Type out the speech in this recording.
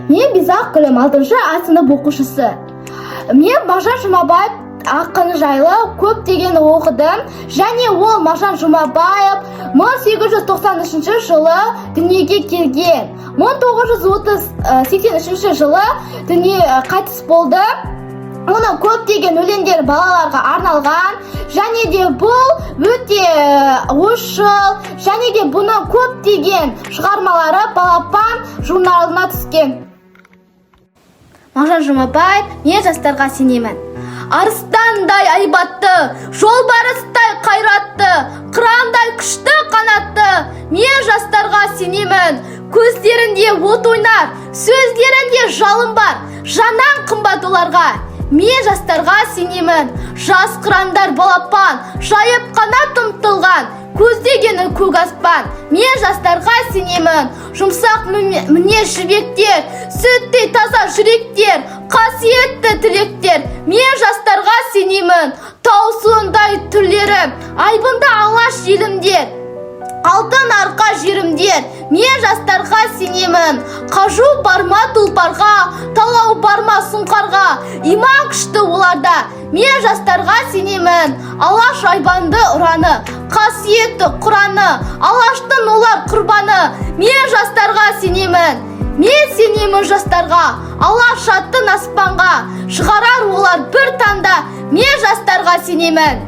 Мен Бизақ Гүлім 6-шы А сынып оқушысы. Мен Мағжан Жұмабаев ақын жайлы көптеген оқыдым, және ол Мағжан Жұмабаев 1893 жылы дүниеге келген. 1983 жылы қайтыс болды. Оның көптеген өлеңдері балаларға арналған, және де бұл өте ойшыл, және де бұның көптеген шығармалары Балапан журналына түскен. Мағжан Жұмабаев, мен жастарға сенемін. Арыстандай айбатты, жолбарыстай қайратты, қырандай күшті қанатты, мен жастарға сенемін. Көздерінде от ойнар, сөздерінде жалын бар, жанан қымбат оларға. Мен жастарға сенемін. Жас қырандар балапан, жайып қанат ұмтылған, көздегені көк аспан. Мен жастарға сенемін. Жұмсақ мінез жібектер, сүттей таза жүректер, қасиетті тілектер. Мен жастарға сенемін. Тау суындай түрлері, айбынды алаш елімдер, алтын арқа жерімдер. Мен жастарға сенемін. Қажу барма тұлпарға, талау барма сұңқарға, иман күшті оларда. Мен жастарға сенемін. Алаш айбанды ұраны, қасиетті құраны, алаштың олар құрбаны. Мен жастарға сенемін. Мен сенемін жастарға, алаш аттың аспанға, шығарар олар бір таңда. Мен жастарға сенемін.